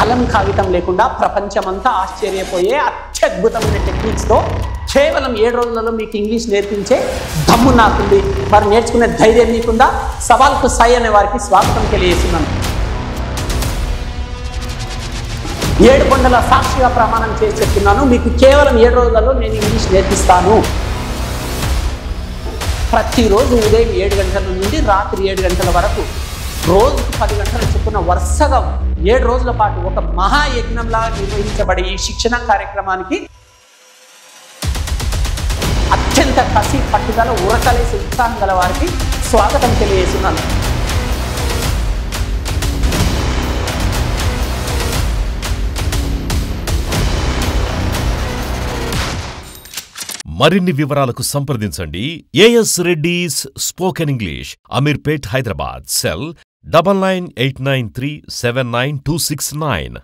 కలం కాగితం లేకుండా ప్రపంచమంతా ఆశ్చర్యపోయే అత్యద్భుతమైన టెక్నిక్స్తో కేవలం 7 రోజులలో మీకు ఇంగ్లీష్ నేర్పించే దమ్ము నాకుంది. వారు నేర్చుకునే ధైర్యం మీకుందా? సవాల్కు సై అనే వారికి స్వాగతం తెలియజేస్తున్నాను. 7 కొండల సాక్షిగా ప్రమాణం చేసి చెప్తున్నాను, మీకు కేవలం 7 రోజులలో నేను ఇంగ్లీష్ నేర్పిస్తాను. ప్రతిరోజు ఉదయం 7 గంటల నుండి రాత్రి 7 గంటల వరకు రోజుకు 10 గంటల చొప్పున వరుసగా 7 రోజుల పాటు ఒక మహాయజ్ఞంలా నిర్వహించబడే ఈ శిక్షణ కార్యక్రమానికి అత్యంత కసి పట్టుదల ఉరకలేసి ఉత్సాహం గల వారికి స్వాగతం తెలియజేస్తున్నాను. మరిన్ని వివరాలకు సంప్రదించండి. A S Reddy's spoken English, Ameerpet, Hyderabad. Cell 9989379269.